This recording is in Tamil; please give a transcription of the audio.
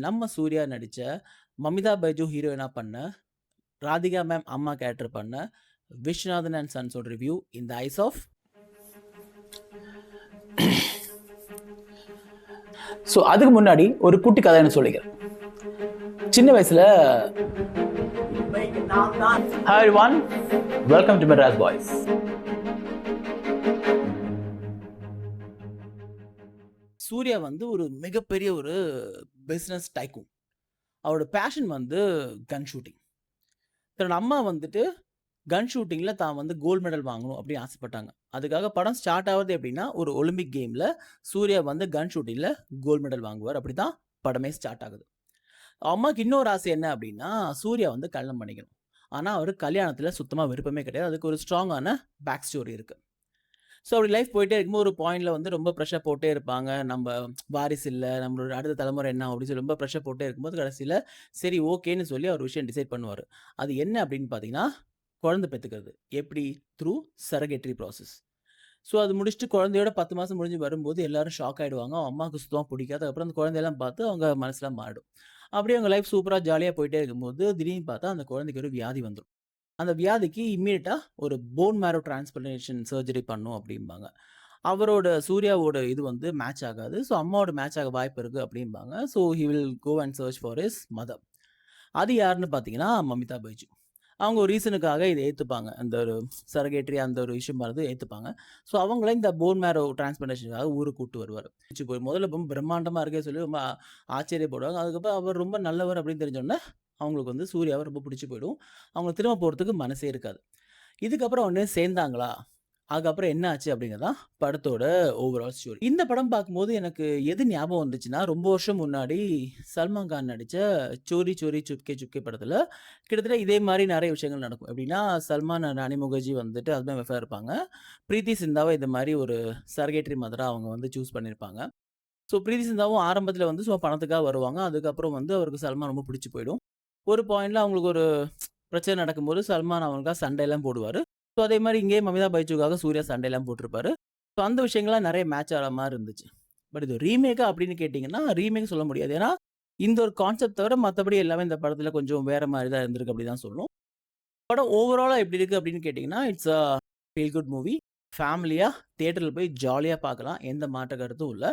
நம்ம சூர்யா நடிச்ச மமிதா பைஜு ஹீரோயினா பண்ண, ராதிகா மேம் அம்மா கேரக்டர் பண்ண விஸ்வநாதன் அண்ட் சன்ஸோட review in the eyes of. So அதுக்கு முன்னாடி ஒரு குட்டி கதை என்ன சொல்லிக்கிறேன். சின்ன வயசுல Hi everyone, welcome to Madras Boys. Surya வந்து ஒரு மிகப்பெரிய ஒரு பிஸ்னஸ் டைக்கூன். அவரோட பேஷன் வந்து கன் ஷூட்டிங். தன்னோட அம்மா வந்துட்டு கன் ஷூட்டிங்ல தான் வந்து கோல்ட் மெடல் வாங்கணும் அப்படின்னு ஆசைப்பட்டாங்க. அதுக்காக படம் ஸ்டார்ட் ஆகுது எப்படின்னா, ஒரு ஒலிம்பிக் கேம்ல சூர்யா வந்து கன் ஷூட்டிங்ல கோல்ட் மெடல் வாங்குவார். அப்படிதான் படமே ஸ்டார்ட் ஆகுது. அம்மாக்கு இன்னொரு ஆசை என்ன அப்படின்னா, சூர்யா வந்து கல்யாணம் பண்ணிக்கணும். ஆனா, அவருக்கு கல்யாணத்துல சுத்தமா விருப்பமே கிடையாது. அதுக்கு ஒரு ஸ்ட்ராங்கான பேக் ஸ்டோரி இருக்கு. ஸோ அப்படி லைஃப் போயிட்டே இருக்கும்போது ஒரு பாயிண்ட்ல வந்து ரொம்ப ப்ரெஷர் போட்டே இருப்பாங்க. நம்ம வாரிசு இல்ல, நம்மளோட அடுத்த தலைமுறை என்ன அப்படின்னு சொல்லி ரொம்ப ப்ரெஷர் போட்டே இருக்கும்போது, கடைசியில சரி ஓகேன்னு சொல்லி ஒரு விஷயம் டிசைட் பண்ணுவாரு. அது என்ன அப்படின்னு பார்த்தீங்கன்னா, குழந்தை பெத்துக்கிறது. எப்படி? Through சரகேட்டரி process. ஸோ அது முடிச்சுட்டு குழந்தையோட 10 மாசம் முடிஞ்சு வரும்போது எல்லாரும் ஷாக் ஆயிடுவாங்க. அவங்க அம்மாவுக்கு சுத்தமா பிடிக்காது. அதுக்கப்புறம் அந்த குழந்தையெல்லாம் பார்த்து அவங்க மனசுலாம் மாறிடும். அப்படியே அவங்க லைஃப் சூப்பரா ஜாலியா போயிட்டே இருக்கும்போது, திடீர்னு பார்த்தா அந்த குழந்தைக்கு ஒரு வியாதி வந்துரும். அந்த வியாதிக்கு இம்மீடியட்டா ஒரு போன் மேரோ டிரான்ஸ்பிளான்டேஷன் சர்ஜரி பண்ணணும் அப்படிம்பாங்க. அவரோட சூர்யாவோட இது வந்து மேட்ச் ஆகாது. ஸோ அம்மாவோட மேட்ச் ஆக வாய்ப்பு இருக்கு அப்படிம்பாங்க. So he will go and search for his mother. அது யாருன்னு பார்த்தீங்கன்னா, மமிதா பைஜு. அவங்க ஒரு ரீசனுக்காக இத ஏத்துப்பாங்க. அந்த ஒரு சரகேட்டரி அந்த ஒரு விஷயம் வரது ஏத்துப்பாங்க. ஸோ அவங்கள இந்த போன் மேரோ டிரான்ஸ்பிளான்டேஷனுக்காக ஊருக்கு கூட்டு வருவாரு. முதல்ல ரொம்ப பிரம்மாண்டமா இருக்கே சொல்லி ரொம்ப ஆச்சரியப்படுவாங்க. அதுக்கப்புறம் அவர் ரொம்ப நல்லவர் அப்படின்னு தெரிஞ்சோனே, அவங்களுக்கு வந்து சூர்யாவ ரொம்ப பிடிச்சு போயிடும். அவங்க திரும்ப போறதுக்கு மனசே இருக்காது. இதுக்கப்புறம் ஒண்ணு சேர்ந்தாங்களா? அதுக்கப்புறம் என்ன ஆச்சு அப்படிங்கிறது தான் படத்தோட ஓவரால் ஸ்டோரி. இந்த படம் பார்க்கும்போது எனக்கு எது ஞாபகம் வந்துச்சுன்னா, ரொம்ப வருஷம் முன்னாடி சல்மான் கான் நடிச்ச சோரி சோரி சுப்கே சுப்கே படத்துல கிட்டத்தட்ட இதே மாரி நெறைய விஷயங்கள் நடக்கும். எப்படின்னா, சல்மான் அண்ட் ராணி முகர்ஜி வந்துட்டு ஹஸ்பண்ட் ஒய்ஃபா இருப்பாங்க. பிரீத்தி சிந்தாவ இந்த மாரி ஒரு சர்கேட்டரி மதரா அவங்க வந்து சூஸ் பண்ணியிருப்பாங்க. ஸோ பிரீத்தி சிந்தாவும் ஆரம்பத்துல வந்து சும்மா பணத்துக்காக வருவாங்க. அதுக்கப்புறம் வந்து அவருக்கு சல்மான் ரொம்ப பிடிச்சு போயிடும். ஒரு பாயிண்ட்ல அவங்களுக்கு ஒரு பிரச்சனை நடக்கும்போது சல்மான் அவங்களுக்காக சண்டைலாம் போடுவாரு. ஸோ அதே மாரி இங்கேயும் மமிதா பைஜுக்காக சூர்யா சண்டைலாம் போட்டிருப்பாரு. ஸோ அந்த விஷயங்கள்லாம் நெறைய மேட்ச் ஆற மாரி இருந்துச்சு. பட் இது ரீமேக்கா அப்படின்னு கேட்டீங்கன்னா, ரீமேக் சொல்ல முடியாது. ஏன்னா, இந்த ஒரு கான்செப்ட் தவிர மத்தபடி எல்லாமே இந்த படத்துல கொஞ்சம் வேற மாரி தான் இருந்திருக்கு அப்படி தான் சொல்லணும். படம் ஓவராலா எப்படி இருக்கு அப்படின்னு கேட்டீங்கன்னா, it's a feel good movie. ஃபேமிலியா தியேட்டர்ல போய் ஜாலியா பார்க்கலாம். எந்த மாற்று கருத்தும் இல்ல.